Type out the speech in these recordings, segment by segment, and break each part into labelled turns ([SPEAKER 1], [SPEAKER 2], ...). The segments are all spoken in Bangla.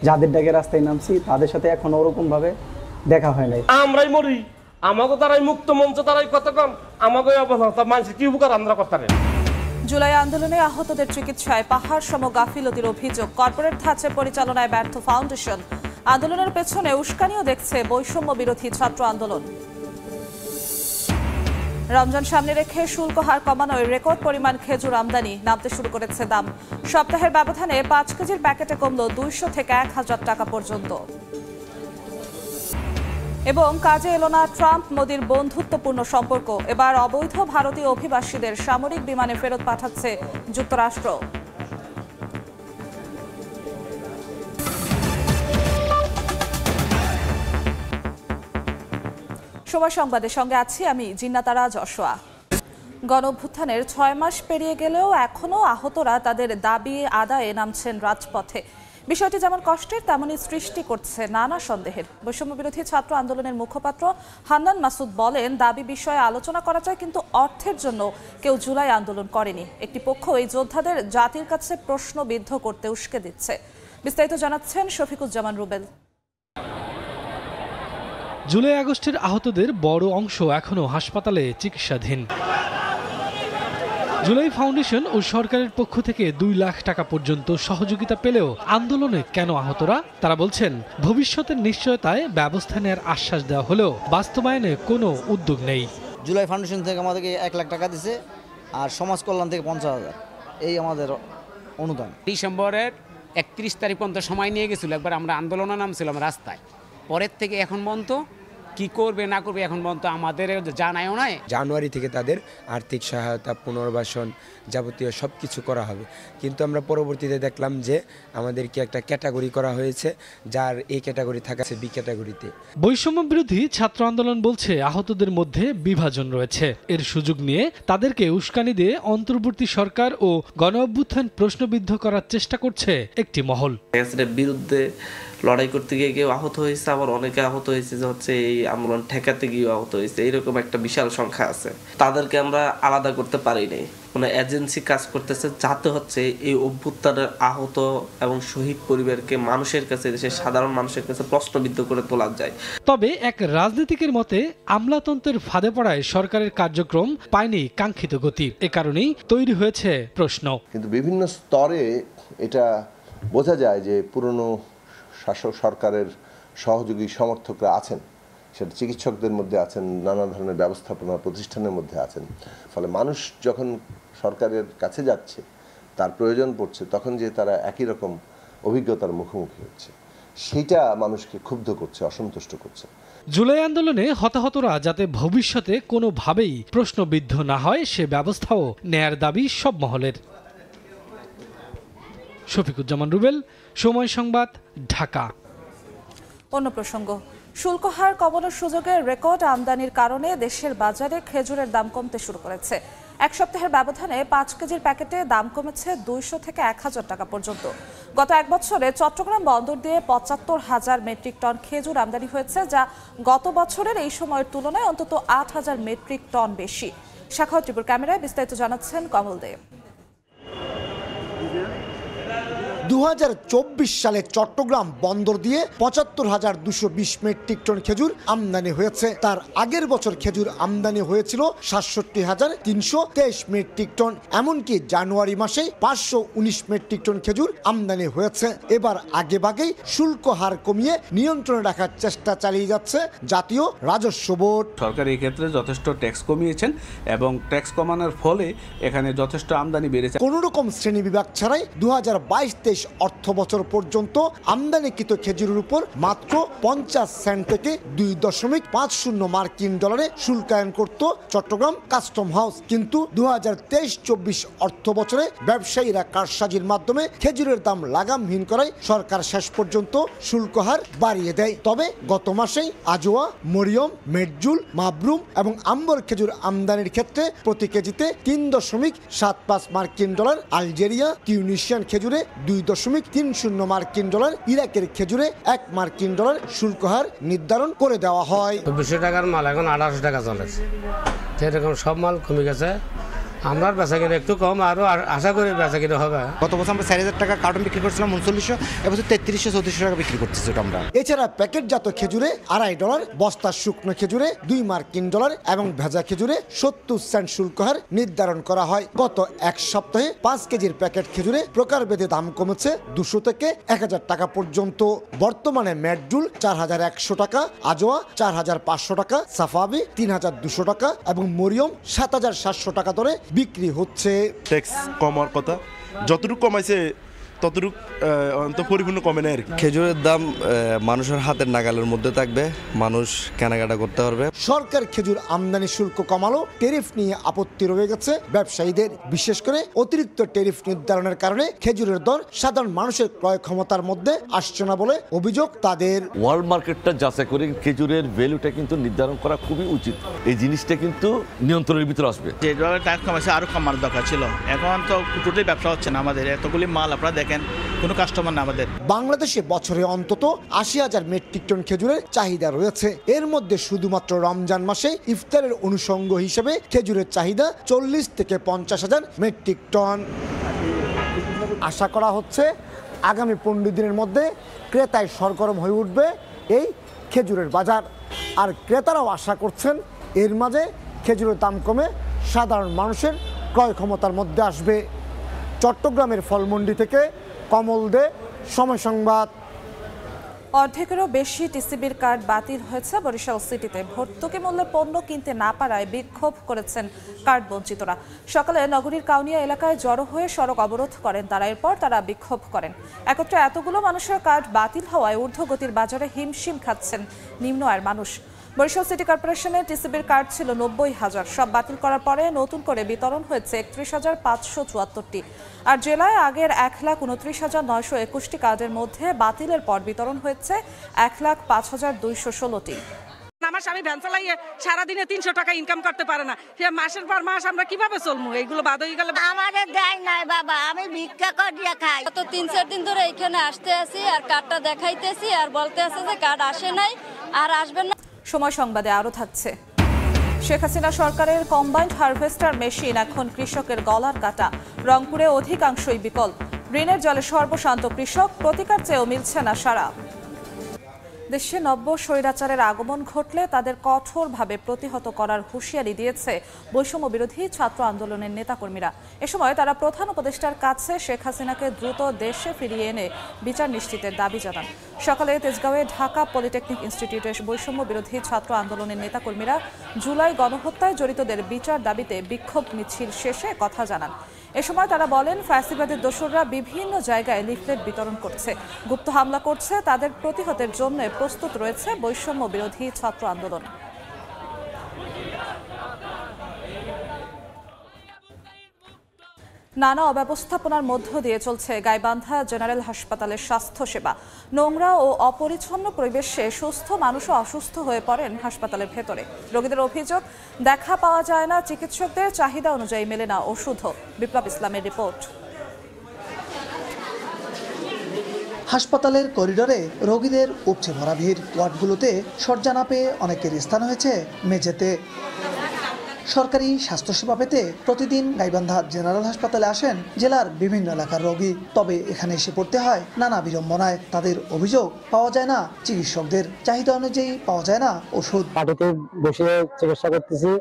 [SPEAKER 1] যাদের ডাকে রাস্তায় নামছি তাদের সাথে এখন ওরকমভাবে দেখা হয় নাই।
[SPEAKER 2] আমরাই মরি, আমাকে তারাই মুক্ত মঞ্চ তারাই কতক্ষণ আমাকে অবস্থা মানুষের কি উপকার আমরা করতে পারি।
[SPEAKER 3] জুলাই আন্দোলনে আহতদের চিকিৎসায় পাহাড় সম গাফিলতির অভিযোগ, কর্পোরেট ধাঁচে পরিচালনায় ব্যর্থ ফাউন্ডেশন। আন্দোলনের পেছনে উস্কানিও দেখছে বৈষম্য বিরোধী ছাত্র আন্দোলন। রমজান সামনে রেখে শুল্ক হার কমানোয় রেকর্ড পরিমাণ খেজুর আমদানি, নামতে শুরু করেছে দাম। সপ্তাহের ব্যবধানে 5 কেজির প্যাকেটে কমল 200 থেকে 1000 টাকা পর্যন্ত। এবং কাজে এলো না ট্রাম্প মোদির বন্ধুত্বপূর্ণ সম্পর্ক, এবার অবৈধ ভারতীয় অভিবাসীদের সামরিক বিমানে ফেরত পাঠাচ্ছে যুক্তরাষ্ট্র। সময় সংবাদের সঙ্গে আছি আমি জিন্নাতারা যশোয়া। গণঅভ্যুত্থানের 6 মাস পেরিয়ে গেলেও এখনও আহতরা তাদের দাবি আদায়ে নামছেন রাজপথে। বিষয়টি যেমন কষ্টের তেমনই সৃষ্টি করছে নানা সন্দেহের। বৈষম্য বিরোধী ছাত্র আন্দোলনের মুখপাত্র হান্নান মাসুদ বলেন, দাবি বিষয়ে আলোচনা করা যায়, কিন্তু অর্থের জন্য কেউ জুলাই আন্দোলন করেনি। একটি পক্ষ এই যোদ্ধাদের জাতির কাছে প্রশ্নবিদ্ধ করতে উস্কে দিচ্ছে। বিস্তারিত জানাচ্ছেন শফিকুজ্জামান রুবেল।
[SPEAKER 4] জুলাই আগস্টের আহতদের বড় অংশ এখনও হাসপাতালে চিকিৎসাধীন। জুলাই ফাউন্ডেশন ও সরকারের পক্ষ থেকে 2 লাখ টাকা পর্যন্ত সহযোগিতা পেলেও আন্দোলনে কেন আহতরা? তারা বলছেন, ভবিষ্যতের নিশ্চয়তায় ব্যবস্থা নেওয়ার আশ্বাস দেওয়া হলেও বাস্তবায়নে কোনো উদ্যোগ নেই।
[SPEAKER 5] জুলাই ফাউন্ডেশন থেকে আমাদেরকে 1 লাখ টাকা দিছে, আর সমাজ কল্যাণ থেকে 50,000, এই আমাদের অনুদান।
[SPEAKER 6] ডিসেম্বরের 31 তারিখ পর্যন্ত সময় নিয়ে গেছিল, একবার আমরা আন্দোলনে নামছিলাম রাস্তায়। পরের থেকে এখন পর্যন্ত কি করবে না করবে এখন পর্যন্ত আমাদের জানায়ও নাই।
[SPEAKER 7] জানুয়ারি থেকে তাদের আর্থিক সহায়তা, পুনর্বাসন, যাবতীয় সব কিছু করা হবে, কিন্তু আমরা পরবর্তীতে দেখলাম যে আমাদেরকে একটা ক্যাটাগরি করা হয়েছে, যার এই ক্যাটাগরি থাকছে বি ক্যাটাগরিতে।
[SPEAKER 4] বৈষম্য বিরোধী ছাত্র আন্দোলন বলছে, আহতদের মধ্যে বিভাজন রয়েছে। এর সুযোগ নিয়ে তাদেরকে উস্কানি দিয়ে অন্তর্বর্তী সরকার ও গণঅভ্যুত্থান প্রশ্নবিদ্ধ করার চেষ্টা করছে একটি মহল।
[SPEAKER 8] বিরুদ্ধে লড়াই করতে গিয়ে কেউ আহত হয়েছে, আবার অনেকে আহত হয়েছে যে হচ্ছে এই আন্দোলন ঠেকাতে গিয়ে আহত হয়েছে, এইরকম একটা বিশাল সংখ্যা আছে। তাদেরকে আমরা আলাদা করতে পারি নাই। মানে এজেন্সি কাজ করতেছে যাতে হচ্ছে এই অভ্যুত্থানের আহত এবং শহীদ পরিবারকে মানুষের কাছে, দেশের সাধারণ মানুষের কাছে প্রশ্নবিদ্ধ করে তোলা যায়।
[SPEAKER 4] তবে এক রাজনীতিকের মতে, আমলাতন্ত্রের ফাঁদে পড়ায় সরকারের কার্যক্রম পায়নি কাঙ্ক্ষিত গতি। এ কারণেই তৈরি হয়েছে প্রশ্ন।
[SPEAKER 9] কিন্তু বিভিন্ন স্তরে এটা বোঝা যায় যে পুরনো শাসক সরকারের সহযোগী সমর্থকরা আছেন, সেটা চিকিৎসকদের মধ্যে আছেন, নানা ধরনের ব্যবস্থাপনা প্রতিষ্ঠানের মধ্যে আছেন। ফলে মানুষ যখন সরকারের কাছে যাচ্ছে, তার প্রয়োজন পড়ছে, তখন যে তারা একই রকম অভিজ্ঞতার মুখোমুখি হচ্ছে, সেটা মানুষকে ক্ষুব্ধ করছে, অসন্তুষ্ট করছে।
[SPEAKER 4] জুলাই আন্দোলনে হতাহতরা যাতে ভবিষ্যতে কোনোভাবেই প্রশ্নবিদ্ধ না হয়, সে ব্যবস্থাও নেয়ার দাবি সব মহলের। শফিকুজ্জামান রুবেল, সময় সংবাদ, ঢাকা।
[SPEAKER 3] অন্য প্রসঙ্গ, শুল্ক হার কমানোর সুযোগে রেকর্ড আমদানির কারণে দেশের বাজারে খেজুরের দাম কমতে শুরু করেছে। 1 সপ্তাহের ব্যবধানে 5 কেজির প্যাকেটে দাম কমেছে 200 থেকে 1000 টাকা পর্যন্ত। গত 1 বছরে চট্টগ্রাম বন্দর দিয়ে 75,000 মেট্রিক টন খেজুর আমদানি হয়েছে, যা গত বছরের এই সময়ের তুলনায় অন্তত 8000 মেট্রিক টন বেশি। শাখাওয়াত টিপুর ক্যামেরায় বিস্তারিত জানাচ্ছেন কমল দেব।
[SPEAKER 10] 2024 সালে চট্টগ্রাম বন্দর দিয়ে 75,220 মেট্রিক টন খেজুর আমদানি হয়েছে। তার আগের বছর খেজুর আমদানি হয়েছিল 67,323 মেট্রিক টন। এমনকি জানুয়ারি মাসে 519 মেট্রিক টন খেজুর আমদানি হয়েছে। এবার আগেভাগেই শুল্ক হার কমিয়ে নিয়ন্ত্রণে রাখার চেষ্টা চালিয়ে যাচ্ছে জাতীয় রাজস্ব বোর্ড।
[SPEAKER 11] সরকার এই ক্ষেত্রে যথেষ্ট ট্যাক্স কমিয়েছেন এবং ট্যাক্স কমানোর ফলে এখানে যথেষ্ট আমদানি বেড়েছে।
[SPEAKER 10] কোনো রকম শ্রেণী বিভাগ ছাড়াই 2022-23 অর্থ বছর পর্যন্ত আমদানিকৃত খেজুরের উপর মাত্র 50 সেন্ট থেকে 2.50 মার্কিন ডলারে শুল্কায়ন করত চট্টগ্রাম কাস্টম হাউস। কিন্তু 2023-24 অর্থ বছরে ব্যবসায়ীরা কারসাজির মাধ্যমে খেজুরের দাম লাগামহীন করায় সরকার শেষ পর্যন্ত শুল্ক হার বাড়িয়ে দেয়। তবে গত মাসেই আজোয়া, মরিয়ম, মেটজুল, মাবরুম এবং আম্বর খেজুর আমদানির ক্ষেত্রে প্রতি কেজিতে 3.75 মার্কিন ডলার, আলজেরিয়া, টিউনিশিয়ান খেজুরে 2.30 মার্কিন ডলার, ইরাকের খেজুরে 1 মার্কিন ডলার শুল্ক হার নির্ধারণ করে দেওয়া হয়।
[SPEAKER 12] 200 টাকার মাল এখন 1800 টাকা চলে, সেরকম সব মাল কমে গেছে। আমরা বেচা কিনা একটু কম, আরও আশা করি বেচা কিনা হবে।
[SPEAKER 10] গত বছর আমরা 4,000 টাকা কার্টন বিক্রি করছিলাম 3900, এবছর 3300-3400 টাকা বিক্রি করতেছি ওটা আমরা। এছাড়া প্যাকেটজাত খেজুরে $2.5, বস্তা শুকনো খেজুরে $2 এবং ভেজা খেজুরে 70 সেন্ট শুল্ক হার নির্ধারণ করা হয়। গত এক সপ্তাহে 5 কেজির প্যাকেট খেজুরে প্রকারভেদে দাম কমেছে 200 থেকে 1000 টাকা পর্যন্ত। বর্তমানে ম্যাডুল 4100 টাকা, আজোয়া 4500 টাকা, সাফাবি 3200 টাকা এবং মরিয়ম 7700 টাকা দরে বিক্রি হচ্ছে।
[SPEAKER 13] ট্যাক্স কমার কথা, যতটুকু কমাইছে ততটুকু পরিপূর্ণ কমে না আর কি।
[SPEAKER 14] খেজুরের দাম মানুষের হাতের নাগালের মধ্যে থাকবে, মানুষ কেনাকাটা করতে পারবে।
[SPEAKER 10] সরকার খেজুর আমদানি শুল্ক কমালো, ট্যারিফ নিয়ে আপত্তি রয়ে গেছে ব্যবসায়ীদের। বিশেষ করে অতিরিক্ত ট্যারিফ নির্ধারণের কারণে খেজুরের দর সাধারণ মানুষের ক্রয় ক্ষমতার মধ্যে আসছে না বলে অভিযোগ তাদের।
[SPEAKER 15] ওয়ার্ল্ড মার্কেটটা যাচাই করে খেজুরের ভ্যালুটা কিন্তু নির্ধারণ করা খুবই উচিত। এই জিনিসটা কিন্তু নিয়ন্ত্রণের ভিতরে আসবে।
[SPEAKER 16] যেভাবে ট্যাক্স কমাইছে আরো কমার দরকার ছিল। এখন তো টোটালি ব্যবসা হচ্ছে না আমাদের, এতগুলি মাল আপনারা দেখেন কোনো কাস্টমার না আমাদের।
[SPEAKER 10] বাংলাদেশে বছরে অন্তত 80,000 মেট্রিক টন খেজুরের চাহিদা রয়েছে। এর মধ্যে শুধুমাত্র রমজান মাসে ইফতারের অনুষঙ্গ হিসেবে খেজুরের চাহিদা 40 থেকে 50,000 মেট্রিক টন। আশা করা হচ্ছে আগামী 15 দিনের মধ্যে ক্রেতায় সরগরম হয়ে উঠবে এই খেজুরের বাজার। আর ক্রেতারাও আশা করছেন এর মাঝে খেজুরের দাম কমে সাধারণ মানুষের ক্রয় ক্ষমতার মধ্যে আসবে। চট্টগ্রামের ফলমন্ডি থেকে কমল দে, সময় সংবাদ।
[SPEAKER 3] অর্ধেকেরও বেশি টিসিবির কার্ড বাতিল হয়েছে বরিশাল সিটিতে। ভর্তুকি মূল্যে পণ্য কিনতে না পারায় বিক্ষোভ করেছেন কার্ড বঞ্চিতরা। সকালে নগরীর কাউনিয়া এলাকায় জড়ো হয়ে সড়ক অবরোধ করেন তারা। এরপর তারা বিক্ষোভ করেন। একত্রে এতগুলো মানুষের কার্ড বাতিল হওয়ায় ঊর্ধ্বগতির বাজারে হিমশিম খাচ্ছেন নিম্ন আয়ের মানুষ। বরিশাল সিটি কর্পোরেশনের টিসিবির কার্ড ছিল 90,000, সব বাতিল করার পরে নতুন করে বিতরণ হয়েছে 31,574টি। আর জেলায় আগের 1,29,921টি কার্ডের মধ্যে বাতিলের পর বিতরণ হয়েছে 1,05,216টি।
[SPEAKER 17] আমার স্বামী ভ্যান চালাইয়ে সারাদিনে 300 টাকা ইনকাম করতে পারে না, মাসের পর মাস আমরা কিভাবে চলবো? এইগুলো বাদ হয়ে গেলে
[SPEAKER 18] আমাদের দেয় নাই বাবা, আমি ভিক্ষা করিয়া খাই। তো 3-4 দিন ধরে এখানে আসতে আসি আর কার্ডটা দেখাইতেছি আর বলতে আছে যে কার্ড আসে নাই আর আসবে না।
[SPEAKER 3] সময় সংবাদে আরও থাকছে। শেখ হাসিনা সরকারের কম্বাইন্ড হারভেস্টার মেশিন এখন কৃষকের গলার কাটা। রংপুরে অধিকাংশই বিকল। ঋণের জলে সর্বশান্ত কৃষক, প্রতিকার চেয়েও মিলছে না সাড়া। দেশে নব্য স্বৈরাচারের আগমন ঘটলে তাদের কঠোরভাবে প্রতিহত করার হুঁশিয়ারি দিয়েছে বৈষম্য বিরোধী ছাত্র আন্দোলনের নেতাকর্মীরা। এ সময় তারা প্রধান উপদেষ্টার কাছে শেখ হাসিনাকে দ্রুত দেশে ফিরিয়ে এনে বিচার নিশ্চিতের দাবি জানান। সকালে তেজগাঁওয়ে ঢাকা পলিটেকনিক ইনস্টিটিউটের বৈষম্য বিরোধী ছাত্র আন্দোলনের নেতাকর্মীরা জুলাই গণহত্যায় জড়িতদের বিচার দাবিতে বিক্ষোভ মিছিল শেষে কথা জানান। এ সময় তারা বলেন, ফ্যাসিবাদের দোসররা বিভিন্ন জায়গায় লিফলেট বিতরণ করছে, গুপ্ত হামলা করছে। তাদের প্রতিহতের জন্য প্রস্তুত রয়েছে বৈষম্য বিরোধী ছাত্র আন্দোলন। নানা অব্যবস্থাপনার মধ্য দিয়ে চলছে গাইবান্ধা জেনারেল হাসপাতালের স্বাস্থ্যসেবা। নোংরা ও অপরিচ্ছন্ন পরিবেশে সুস্থ মানুষও অসুস্থ হয়ে পড়েন হাসপাতালের ভেতরে। রোগীদের অভিযোগ, দেখা পাওয়া যায় না, চিকিৎসকদের চাহিদা অনুযায়ী মেলে না ওষুধও। বিপ্লব ইসলামের রিপোর্ট।
[SPEAKER 19] হাসপাতালের করিডোরে রোগীদের উপচে ভরা ভিড়। ওয়ার্ডগুলোতে শয্যা না পেয়ে অনেকের স্থান হয়েছে মেঝেতে। সরকারি স্বাস্থ্যসেবা পেতে প্রতিদিন গাইবান্ধা জেনারেল হাসপাতালে আসেন জেলার বিভিন্ন এলাকার রোগী। তবে এখানে এসে পড়তে হয় নানা বিড়ম্বনায়। তাদের অভিযোগ, পাওয়া যায় না চিকিৎসকদের চাহিদা অনুযায়ী, পাওয়া যায় না ওষুধ।
[SPEAKER 20] পাটিতে বসে চিকিৎসা করতেছি,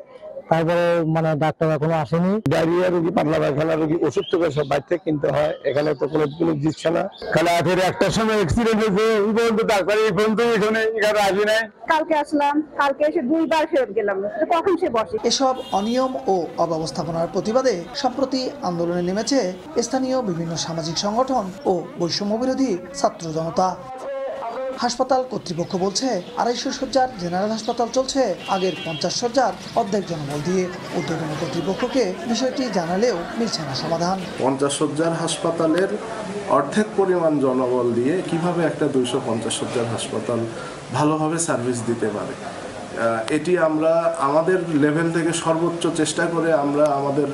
[SPEAKER 20] তারপরে ডাক্তার এখনো আসেনি। ডায়রিয়া রোগী, পাতলা পায়খানা রোগী, ওষুধ তো সব বাইরে থেকে কিনতে হয়। এখানে তো কোনো দিচ্ছে না। কাল আখের একটার সময় অ্যাক্সিডেন্ট হয়েছে, এই পর্যন্ত ডাক্তার এই পর্যন্ত এখানে আসি নাই।
[SPEAKER 21] কালকে আসলাম, কালকে এসে 2 বার ফেরত গেলাম, কখন সে বসে।
[SPEAKER 19] এসব অনিয়ম ও অব্যবস্থাপনার প্রতিবাদে সম্প্রতি আন্দোলনে নেমেছে স্থানীয় বিভিন্ন সামাজিক সংগঠন ও বৈষম্য বিরোধী ছাত্র জনতা। হাসপাতাল কর্তৃপক্ষ বলছে 250 শয্যার জেনারেল হাসপাতাল চলছে আগের 50 শয্যার অর্ধেক জনবল দিয়ে। উদ্যোগী কর্তৃপক্ষকে বিষয়টি জানালেও মিলছে না সমাধান।
[SPEAKER 22] 50 শয্যার হাসপাতালের অর্ধেক পরিমাণ জনবল দিয়ে কিভাবে একটা 250 শয্যার হাসপাতাল ভালোভাবে সার্ভিস দিতে পারে, এটি আমরা আমাদের লেভেল থেকে সর্বোচ্চ চেষ্টা করে আমরা আমাদের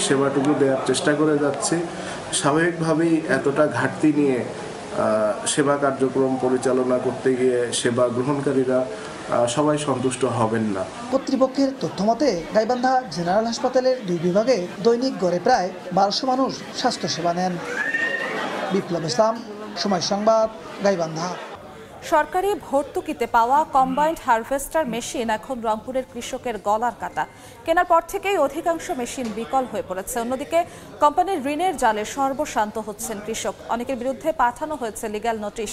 [SPEAKER 22] সেবাটুকু দেওয়ার চেষ্টা করে যাচ্ছি। স্বাভাবিকভাবেই এতটা ঘাটতি নিয়ে সেবা কার্যক্রম পরিচালনা করতে গিয়ে সেবা গ্রহণকারীরা সবাই সন্তুষ্ট হবেন না।
[SPEAKER 19] কর্তৃপক্ষের তথ্যমতে গাইবান্ধা জেনারেল হাসপাতালের 2 বিভাগে দৈনিক গড়ে প্রায় 1200 মানুষ স্বাস্থ্যসেবা নেন। বিপ্লব ইসলাম, সময় সংবাদ, গাইবান্ধা।
[SPEAKER 3] সরকারি ভর্তুকিতে পাওয়া কম্বাইন্ড হারভেস্টার মেশিন এখন রংপুরের কৃষকের গলার কাটা। কেনার পর থেকেই অধিকাংশ মেশিন বিকল হয়ে পড়েছে। অন্যদিকে কোম্পানির ঋণের জালে সর্বশান্ত হচ্ছেন কৃষক। অনেকের বিরুদ্ধে পাঠানো হয়েছে লিগ্যাল নোটিশ।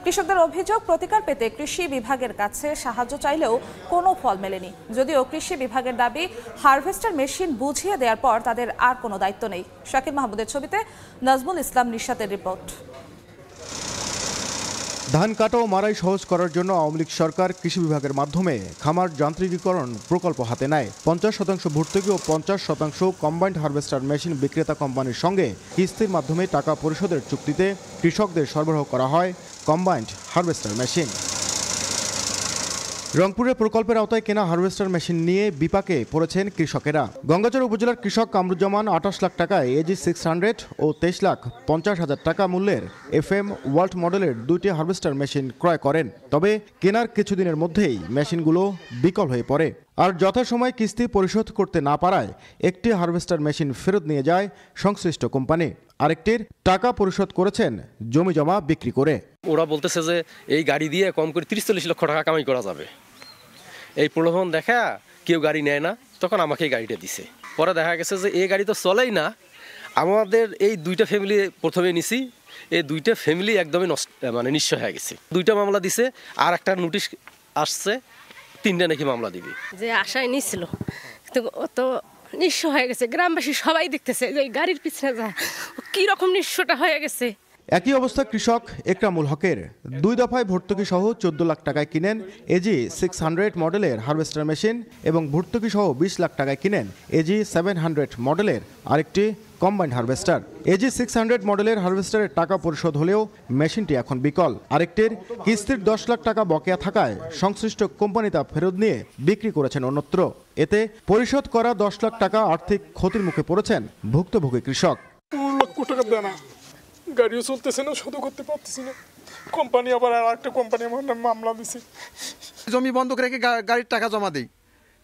[SPEAKER 3] কৃষকদের অভিযোগ, প্রতিকার পেতে কৃষি বিভাগের কাছে সাহায্য চাইলেও কোনো ফল মেলেনি। যদিও কৃষি বিভাগের দাবি, হারভেস্টার মেশিন বুঝিয়ে দেওয়ার পর তাদের আর কোনো দায়িত্ব নেই। শাকিল মাহমুদের ছবিতে নাজমুল ইসলাম নিশাতের রিপোর্ট।
[SPEAKER 1] ধান কাটা ও মারাই সহজ করার জন্য আওয়ামী লীগ সরকার কৃষি বিভাগের মাধ্যমে খামার যান্ত্রিকীকরণ প্রকল্প হাতে নেয়। 50% ভর্তুকি ও 50% কম্বাইন্ড হারভেস্টার মেশিন বিক্রেতা কোম্পানির সঙ্গে কিস্তির মাধ্যমে টাকা পরিশোধের চুক্তিতে কৃষকদের সরবরাহ করা হয় কম্বাইন্ড হারভেস্টার মেশিন। রংপুরে প্রকল্পের আওতায় কেনা হারভেস্টার মেশিন নিয়ে বিপাকে পড়েছেন কৃষকেরা। গঙ্গাচড় উপজেলার কৃষক কামরুজ্জামান 28 লাখ টাকায় AG 600 ও 23,50,000 টাকা মূল্যের FM ওয়ার্ল্ড মডেলের 2টি হারভেস্টার মেশিন ক্রয় করেন। তবে কেনার কিছুদিনের মধ্যেই মেশিনগুলো বিকল হয়ে পড়ে। আর যথাসময়ে কিস্তি পরিশোধ করতে না পারায় একটি হারভেস্টার মেশিন ফেরত নিয়ে যায় সংশ্লিষ্ট কোম্পানি। আরেকটির টাকা পরিশোধ করেছেন জমি জমা বিক্রি করে।
[SPEAKER 2] ওরা বলতেছে যে এই গাড়ি দিয়ে কম করে 30-40 লক্ষ টাকা কামাই করা যাবে। এই প্রলোভন দেখা কেউ গাড়ি নেয় না, তখন আমাকে এই গাড়িটা দিছে। পরে দেখা গেছে যে এই গাড়ি তো চলেই না। আমাদের এই 2টা ফ্যামিলি প্রথমে নিছি, এই 2টা ফ্যামিলি একদমই নিঃস্ব হয়ে গেছে। 2টা মামলা দিছে, আর একটা নোটিশ আসছে 3টা নাকি মামলা দিবে।
[SPEAKER 23] যে আশায় নিছিল তো নিঃস্ব হয়ে গেছে। গ্রামবাসী সবাই দেখতেছে যে গাড়ির পিছনে যা কি রকম নিঃস্বটা হয়ে গেছে।
[SPEAKER 1] একই অবস্থা কৃষক একরামুল হকের। 2 দফায় ভর্তুকি সহ 14 লাখ টাকায় কিনেন AG 600 মডেলের হারভেস্টার মেশিন এবং ভর্তুকি সহ 20 লাখ টাকায় কিনেন AG 700 মডেলের আরেকটি কম্বাইন্ড হারভেস্টার। AG 600 মডেলের হারভেস্টারের টাকা পরিশোধ হলেও মেশিনটি এখন বিকল। আরেকটির কিস্তির 10 লাখ টাকা বকেয়া থাকায় সংশ্লিষ্ট কোম্পানি তা ফেরত নিয়ে বিক্রি করেছেন অন্যত্র। এতে পরিশোধ করা 10 লাখ টাকা আর্থিক ক্ষতির মুখে পড়েছেন ভুক্তভোগী কৃষক।
[SPEAKER 24] গাড়িও চলতেছে না, শুধু করতে পারতেছি না। কোম্পানি আবার আর একটা কোম্পানি আমার নামে মামলা দিছে।
[SPEAKER 25] জমি বন্ধক রেখে গাড়ির টাকা জমা দেই,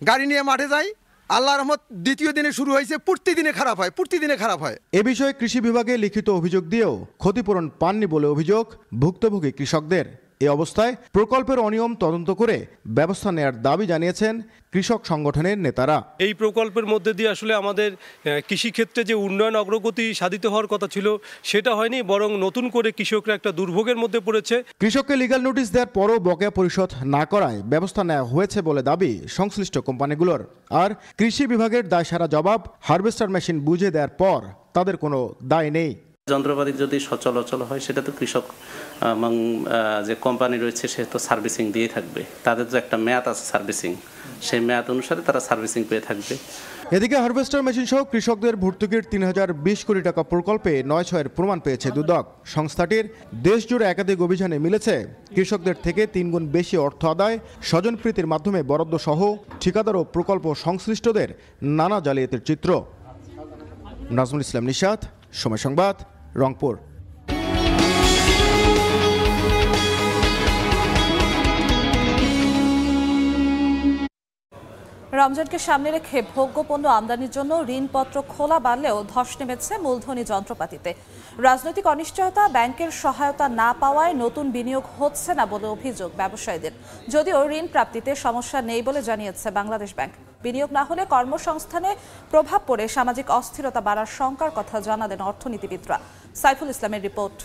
[SPEAKER 25] গাড়ি নিয়ে মাঠে যাই। আল্লাহর রহমত দ্বিতীয় দিনে শুরু হয়েছে, প্রতিদিনে খারাপ হয়।
[SPEAKER 1] এ বিষয়ে কৃষি বিভাগে লিখিত অভিযোগ দিয়েও ক্ষতিপূরণ পাননি বলে অভিযোগ ভুক্তভোগী কৃষকদের। এই অবস্থায় প্রকল্পের অনিয়ম তদন্ত করে ব্যবস্থা নেওয়ার দাবি জানিয়েছেন কৃষক সংগঠনের নেতারা।
[SPEAKER 26] এই প্রকল্পের মধ্যে দিয়ে আসলে আমাদের কৃষিক্ষেত্রে যে উন্নয়ন অগ্রগতি সাধিত হওয়ার কথা ছিল সেটা হয়নি, বরং নতুন করে কৃষকরা একটা দুর্ভোগের মধ্যে পড়েছে।
[SPEAKER 1] কৃষককে লিগ্যাল নোটিশ দেওয়ার পরও বকেয়া পরিশোধ না করায় ব্যবস্থা নেওয়া হয়েছে বলে দাবি সংশ্লিষ্ট কোম্পানিগুলোর। আর কৃষি বিভাগের দায়সারা জবাব, হারভেস্টার মেশিন বুঝে দেওয়ার পর তাদের কোনো দায় নেই।
[SPEAKER 27] যন্ত্রপাতি যদি সচল অচল হয় সেটা তো কৃষক এবং যে কোম্পানি রয়েছে সে তো সার্ভিসিং দিয়ে থাকবে। তাদের তো একটা মেয়াদ আছে সার্ভিসিং, সেই মেয়াদ অনুসারে তারা সার্ভিসিং পেয়ে থাকবে।
[SPEAKER 1] এদিকে হারভেস্টার মেশিন সহ কৃষকদের ভর্তুকির 3020 কোটি টাকা প্রকল্পে 9/6 প্রমাণ পেয়েছে দুদক। সংস্থাটির দেশজুড়ে একাধিক অভিযানে মিলেছে কৃষকদের থেকে 3 গুণ বেশি অর্থ আদায়, স্বজনপ্রীতির মাধ্যমে বরাদ্দ সহ ঠিকাদার ও প্রকল্প সংশ্লিষ্টদের নানা জালিয়াতির চিত্র। নাজমুল ইসলাম নিশাত, সময় সংবাদ, রংপুর।
[SPEAKER 3] রমজানকে সামনে রেখে ভোগ্যপণ্য আমদানির জন্য ঋণপত্র খোলা বাড়লেও ধস নেমেছে মূলধনী যন্ত্রপাতিতে। রাজনৈতিক অনিশ্চয়তা, ব্যাংকের সহায়তা না পাওয়ায় নতুন বিনিয়োগ হচ্ছে না বলে অভিযোগ ব্যবসায়ীদের। যদিও ঋণ প্রাপ্তিতে সমস্যা নেই বলে জানিয়েছে বাংলাদেশ ব্যাংক। বিনিয়োগ না হলে কর্মসংস্থানে প্রভাব পড়ে সামাজিক অস্থিরতা বাড়ার শঙ্কার কথা জানালেন অর্থনীতিবিদরা। সাইফুল ইসলামের রিপোর্ট।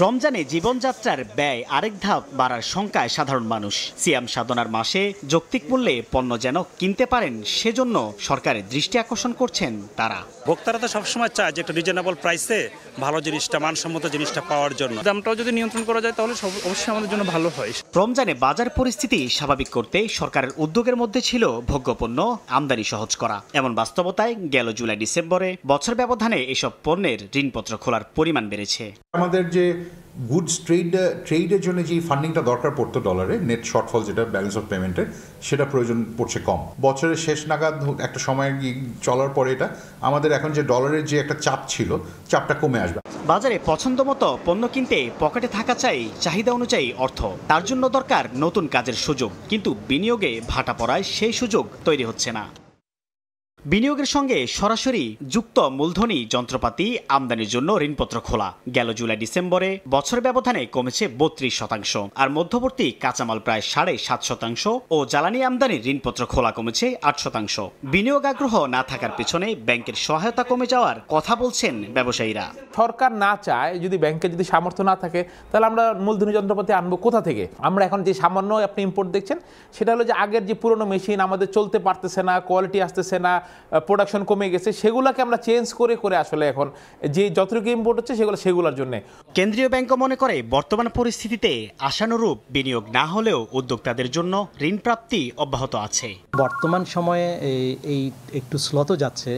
[SPEAKER 28] রমজানে জীবনযাত্রার ব্যয় আরেক ধাপ বাড়ার শঙ্কায় সাধারণ মানুষ। সিয়াম সাধনার মাসে যৌক্তিক মূল্যে পণ্য যেন কিনতে পারেন, সেজন্য সরকারের দৃষ্টি আকর্ষণ করছেন তারা।
[SPEAKER 29] ভোক্তারা তো সবসময় চায় যে একটা রিজনেবল প্রাইসে ভালো জিনিসটা, মানসম্মত জিনিসটা পাওয়ার জন্য। দামটাও যদি নিয়ন্ত্রণ করা যায় তাহলে অবশ্যই আমাদের জন্য ভালো হয়।
[SPEAKER 28] রমজানে বাজার পরিস্থিতি স্বাভাবিক করতে সরকারের উদ্যোগের মধ্যে ছিল ভোগ্যপণ্য আমদানি সহজ করা। এমন বাস্তবতায় গেল জুলাই ডিসেম্বরে বছর ব্যবধানে এসব পণ্যের ঋণপত্র খোলার পরিমাণ বেড়েছে।
[SPEAKER 30] আমাদের যে
[SPEAKER 4] গুডস ট্রেডের জন্য যে ফান্ডিংটা দরকার পড়তো ডলারে, নেট শর্টফল যেটা ব্যালেন্স অফ পেমেন্টের, সেটা প্রয়োজন পড়ছে কম। বছরের শেষ নাগাদ একটা সময় চলার পরে এটা আমাদের এখন যে ডলারের যে একটা চাপ ছিল, চাপটা কমে আসবে।
[SPEAKER 28] বাজারে পছন্দ মতো পণ্য কিনতে পকেটে থাকা চাই চাহিদা অনুযায়ী অর্থ, তার জন্য দরকার নতুন কাজের সুযোগ, কিন্তু বিনিয়োগে ভাটা পড়ায় সেই সুযোগ তৈরি হচ্ছে না। বিনিয়োগের সঙ্গে সরাসরি যুক্ত মূলধনী যন্ত্রপাতি আমদানির জন্য ঋণপত্র খোলা গেল জুলাই ডিসেম্বরে বছর ব্যবধানে কমেছে 32%, আর মধ্যবর্তী কাঁচামাল প্রায় 7.5% ও জ্বালানি আমদানির ঋণপত্র খোলা কমেছে 8%। বিনিয়োগ আগ্রহ না থাকার পেছনে ব্যাংকের সহায়তা কমে যাওয়ার কথা বলছেন ব্যবসায়ীরা।
[SPEAKER 5] সরকার না চায়, যদি ব্যাংকে যদি সামর্থ্য না থাকে, তাহলে আমরা মূলধনী যন্ত্রপাতি আনবো কোথা থেকে? আমরা এখন যে সামান্য আপনি ইম্পোর্ট দেখছেন, সেটা হলো যে আগের যে পুরনো মেশিন আমাদের চলতে পারতেছে না, কোয়ালিটি আসতেছে না, প্রোডাকশন কমে গেছে, সেগুলোকে আমরা চেঞ্জ করে করে আসলে এখন যে যতটুকু ইম্পোর্ট হচ্ছে সেগুলোর জন্য।
[SPEAKER 28] কেন্দ্রীয় ব্যাংকও মনে করে বর্তমান পরিস্থিতিতে আশানুরূপ বিনিয়োগ না হলেও উদ্যোক্তাদের জন্য ঋণ প্রাপ্তি অব্যাহত আছে।
[SPEAKER 6] বর্তমান সময়ে এই একটু স্লো তো যাচ্ছে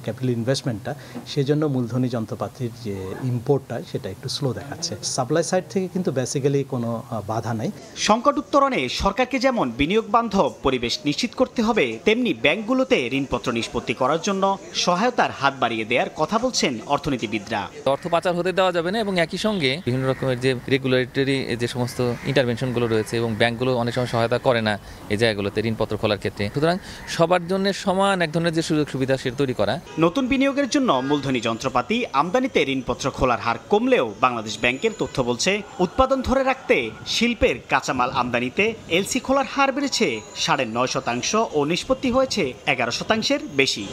[SPEAKER 6] ক্যাপিটাল ইনভেস্টমেন্টটা, সেজন্য মূলধনী যন্ত্রপাতির যে ইম্পোর্টটা সেটা একটু স্লো দেখাচ্ছে। সাপ্লাই সাইড থেকে কিন্তু বেসিক্যালি কোনো বাধা নাই।
[SPEAKER 28] সংকট উত্তরণে সরকারকে যেমন বিনিয়োগ বান্ধব পরিবেশ নিশ্চিত করতে হবে, তেমনি ব্যাংকগুলোতে ঋণপত্র নিষ্পত্তি করার জন্য সহায়তার হাত বাড়িয়ে দেওয়ার কথা বলছেন অর্থনীতিবিদরা।
[SPEAKER 7] অর্থ পাচার হতে দেওয়া যাবে না এবং একই সঙ্গে বিভিন্ন রকমের যে রেগুলেটরি যে সমস্ত ইন্টারভেনশনগুলো রয়েছে এবং ব্যাংকগুলো অনেক সময় সহায়তা করে না এই জায়গাগুলোতে ঋণপত্র খোলার ক্ষেত্রে। সুতরাং সবার জন্য সমান এক ধরনের যে সুযোগ সুবিধা সেটা তৈরি করা।
[SPEAKER 28] নতুন বিনিয়োগের জন্য মূলধনী যন্ত্রপাতি আমদানিতে ঋণপত্র খোলার হার কমলেও বাংলাদেশ ব্যাংকের তথ্য বলছে উৎপাদন ধরে রাখতে শিল্পের কাঁচামাল আমদানিতে এলসি খোলার হার বেড়েছে 9.5% ও নিষ্পত্তি হয়েছে 11%-এর বেশি।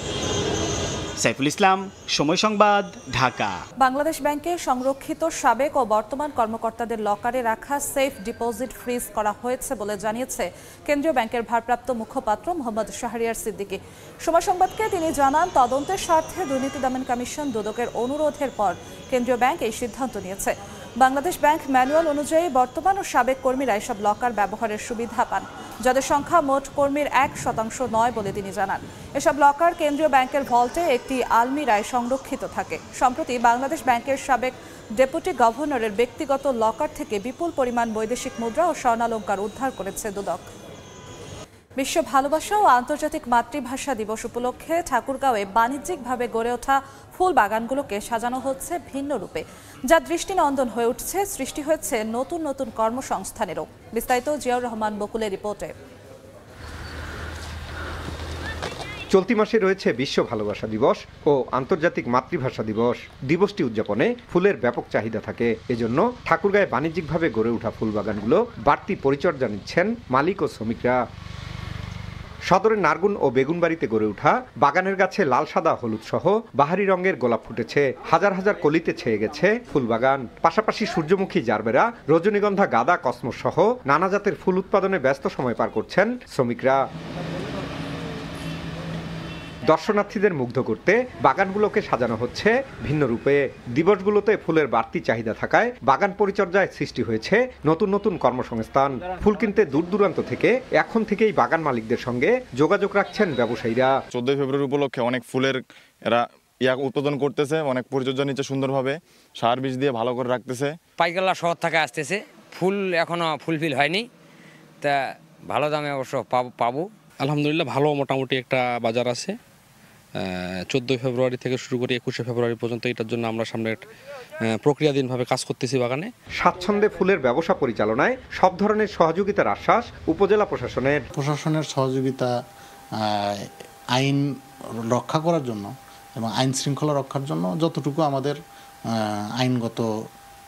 [SPEAKER 28] সাইফুল ইসলাম, সময় সংবাদ, ঢাকা।
[SPEAKER 3] বাংলাদেশ ব্যাংকে সংরক্ষিত সাবেক ও বর্তমান কর্মকর্তাদের লকারে রাখা সেফ ডিপোজিট ফ্রিজ করা হয়েছে বলে জানিয়েছে কেন্দ্রীয় ব্যাংকের ভারপ্রাপ্ত মুখপাত্র মোহাম্মদ শাহরিয়ার সিদ্দিকী। সময় সংবাদকে তিনি জানান, তদন্তের স্বার্থে দুর্নীতি দমন কমিশন দুদকের অনুরোধের পর কেন্দ্রীয় ব্যাংক এই সিদ্ধান্ত নিয়েছে। বাংলাদেশ ব্যাংক ম্যানুয়াল অনুযায়ী বর্তমান ও সাবেক কর্মীরা এসব লকার ব্যবহারের সুবিধা পান, যাদের সংখ্যা মোট কর্মীর 1% নয় বলে তিনি জানান। এসব লকার কেন্দ্রীয় ব্যাংকের ভল্টে একটি আলমিরায় সংরক্ষিত থাকে। সম্প্রতি বাংলাদেশ ব্যাংকের সাবেক ডেপুটি গভর্নরের ব্যক্তিগত লকার থেকে বিপুল পরিমাণ বৈদেশিক মুদ্রা ও স্বর্ণালংকার উদ্ধার করেছে দুদক। বিশ্ব ভালোবাসা ও আন্তর্জাতিক মাতৃভাষা দিবস উপলক্ষে ঠাকুরগাঁওয়ে বাণিজ্যিকভাবে গড়ে ওঠা ফুল বাগানগুলোকে সাজানো হচ্ছে ভিন্ন রূপে, যা দৃষ্টিনন্দন হয়ে উঠছে। সৃষ্টি হয়েছে নতুন নতুন কর্মসংস্থানেরও। বিস্তারিত জিয়াউর রহমান বকুলের রিপোর্টে।
[SPEAKER 8] চলতি মাসে রয়েছে বিশ্ব ভালোবাসা দিবস ও আন্তর্জাতিক মাতৃভাষা দিবস। দিবসটি উদযাপনে ফুলের ব্যাপক চাহিদা থাকে, এজন্য ঠাকুরগাঁয়ে বাণিজ্যিকভাবে গড়ে ওঠা ফুল বাগানগুলো বাড়তি পরিচর্যা নিচ্ছেন মালিক ও শ্রমিকরা। সদরের নারগুন ও বেগুনবাড়িতে গড়ে ওঠা বাগানের গাছে লাল, সাদা, হলুদ সহ বাহারি রঙের গোলাপ ফুটেছে। হাজার হাজার কলিতে ছেয়ে গেছে ফুলবাগান। পাশাপাশি সূর্যমুখী, জারবেরা, রজনীগন্ধা, গাঁদা, কসমস সহ নানা জাতের ফুল উৎপাদনে ব্যস্ত সময় পার করছেন শ্রমিকরা। দর্শনার্থীদের মুগ্ধ করতে বাগানগুলোকে সাজানো হচ্ছে ভিন্ন রূপে। দিবসগুলোতে ফুলের বাড়তি চাহিদা থাকায় বাগান পরিচর্যায় সৃষ্টি হয়েছে নতুন নতুন কর্মসংস্থান। ফুল কিনতে দূর দূরান্ত থেকে এখন থেকেই বাগান মালিকদের সঙ্গে যোগাযোগ রাখছেন ব্যবসায়ীরা।
[SPEAKER 9] 14 ফেব্রুয়ারি উপলক্ষে অনেক ফুলের এরা উৎপাদন করতেছে, অনেক পরিচর্যা নিচ্ছে সুন্দরভাবে, সার বীজ দিয়ে ভালো করে রাখতেছে।
[SPEAKER 11] পাইকাররা শহর থেকে আসতেছে, ফুল এখনো ফুলফিল হয়নি, তা ভালো দামে অবশ্য পাবো।
[SPEAKER 12] আলহামদুলিল্লাহ ভালো মোটামুটি একটা বাজার আছে। 14 ফেব্রুয়ারি থেকে শুরু করে 21 ফেব্রুয়ারি পর্যন্ত এটার জন্য আমরা সামনে প্রক্রিয়াধীনভাবে কাজ করতেছি বাগানে।
[SPEAKER 8] স্বাচ্ছন্দ্যে ফুলের ব্যবসা পরিচালনায় সব ধরনের সহযোগিতার আশ্বাস উপজেলা প্রশাসনের
[SPEAKER 13] সহযোগিতা আইন রক্ষা করার জন্য এবং আইন শৃঙ্খলা রক্ষার জন্য যতটুকু আমাদের আইনগত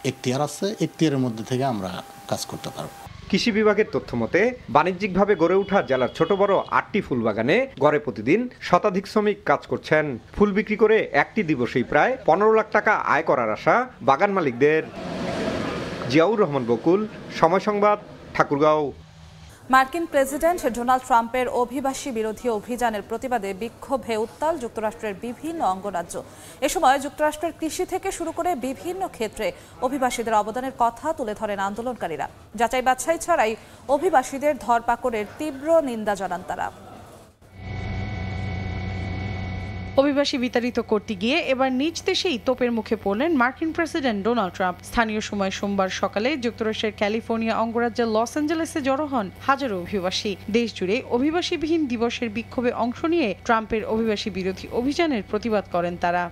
[SPEAKER 13] এখতিয়ার আছে, এখতিয়ারের মধ্যে থেকে আমরা কাজ করতে পারব।
[SPEAKER 8] কৃষি বিভাগের তথ্য মতে বাণিজ্যিকভাবে গড়ে ওঠা জেলার ছোট বড় 8টি ফুল বাগানে গড়ে প্রতিদিন শতাধিক শ্রমিক কাজ করছেন। ফুল বিক্রি করে একটি দিবসেই প্রায় 15 লাখ টাকা আয় করার আশা বাগান মালিকদের। জিয়াউর রহমান বকুল, সময় সংবাদ, ঠাকুরগাঁও।
[SPEAKER 3] মার্কিন প্রেসিডেন্ট ডোনাল্ড ট্রাম্পের অভিবাসী বিরোধী অভিযানের প্রতিবাদে বিক্ষোভে উত্তাল যুক্তরাষ্ট্রের বিভিন্ন অঙ্গরাজ্য। এ সময় যুক্তরাষ্ট্রের কৃষি থেকে শুরু করে বিভিন্ন ক্ষেত্রে অভিবাসীদের অবদানের কথা তুলে ধরেন আন্দোলনকারীরা। যাচাই বাছাই ছাড়াই অভিবাসীদের ধরপাকড়ের তীব্র নিন্দা জানান তারা।
[SPEAKER 10] অভিবাসী বিতাড়িত করতে গিয়ে এবার নিজ দেশেই তোপের মুখে পড়লেন মার্কিন প্রেসিডেন্ট ডোনাল্ড ট্রাম্প। স্থানীয় সময় সোমবার সকালে যুক্তরাষ্ট্রের ক্যালিফোর্নিয়া অঙ্গরাজ্যের লস অ্যাঞ্জেলেসে জড়ো হন হাজারো অভিবাসী। দেশ জুড়ে অভিবাসীবিহীন দিবসের বিক্ষোভে অংশ নিয়ে ট্রাম্পের অভিবাসী বিরোধী অভিযানের প্রতিবাদ করেন তারা।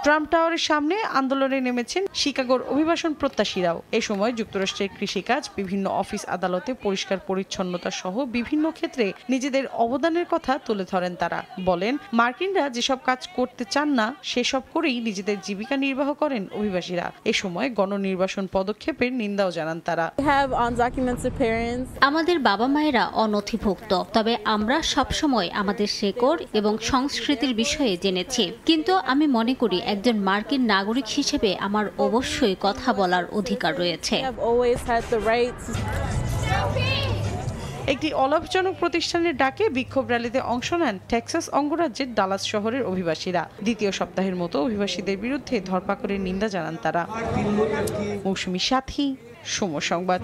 [SPEAKER 10] ট্রাম্প টাওয়ারের সামনে আন্দোলনে নেমেছেন শিকাগোর অভিবাসন প্রত্যাশীরাও। এ সময় যুক্তরাষ্ট্রের কৃষিকাজ, বিভিন্ন অফিস আদালতে পরিষ্কার পরিচ্ছন্নতা সহ বিভিন্ন ক্ষেত্রে নিজেদের অবদানের কথা তুলে ধরেন তারা। বলেন, মার্কিনরা যেসব কাজ করতে চান না সেসব করেই নিজেদের জীবিকা নির্বাহ করেন অভিবাসীরা। এ সময় গণনির্বাসন পদক্ষেপের নিন্দাও জানান তারা।
[SPEAKER 14] আমাদের বাবা মায়েরা অনথিভুক্ত, তবে আমরা সবসময় আমাদের শেকড় এবং সংস্কৃতির বিষয়ে জেনেছি। কিন্তু আমি মনে করি একজন মার্কিন নাগরিক হিসেবে আমার অবশ্যই কথা বলার অধিকার রয়েছে।
[SPEAKER 10] একটি অলাভজনক প্রতিষ্ঠানের ডাকে বিক্ষোভ র্যালিতে অংশ নেন টেক্সাস অঙ্গরাজ্যের ডালাস শহরের অভিবাসীরা। দ্বিতীয় সপ্তাহের মতো অভিবাসীদের বিরুদ্ধে ধরপাকড়ের নিন্দা জানান তারা। মৌসুমী সাথী, সময় সংবাদ।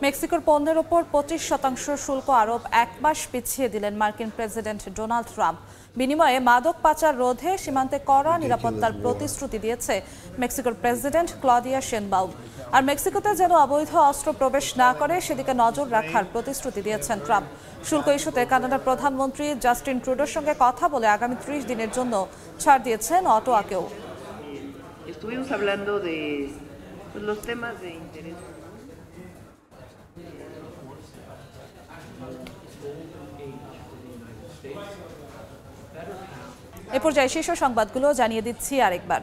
[SPEAKER 3] মেক্সিকোর পণ্যের ওপর 25% শুল্ক আরোপ 1 মাস পিছিয়ে দিলেন মার্কিন প্রেসিডেন্ট ডোনাল্ড ট্রাম্প। বিনিময়ে মাদক পাচার রোধে সীমান্তে কড়া নিরাপত্তার প্রতিশ্রুতি দিয়েছে মেক্সিকোর প্রেসিডেন্ট ক্লদিয়া শেনবাউম। আর মেক্সিকোতে যেন অবৈধ অস্ত্র প্রবেশ না করে সেদিকে নজর রাখার প্রতিশ্রুতি দিয়েছেন ট্রাম্প। শুল্ক ইস্যুতে কানাডার প্রধানমন্ত্রী জাস্টিন ট্রুডোর সঙ্গে কথা বলে আগামী 30 দিনের জন্য ছাড় দিয়েছেন অটোয়াকেও। এ পর্যায়ে শীর্ষ সংবাদগুলো জানিয়ে দিচ্ছি আরেকবার।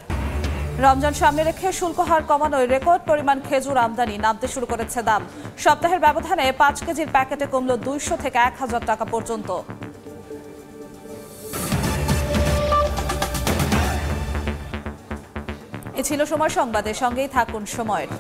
[SPEAKER 3] রমজান সামনে রেখে শুল্ক হার কমানোয় রেকর্ড পরিমাণ খেজুর আমদানি, নামতে শুরু করেছে দাম। সপ্তাহের ব্যবধানে 5 কেজির প্যাকেটে কমল 200 থেকে 1000 টাকা পর্যন্ত। এ ছিল সময় সংবাদের, সঙ্গেই থাকুন সময়ের।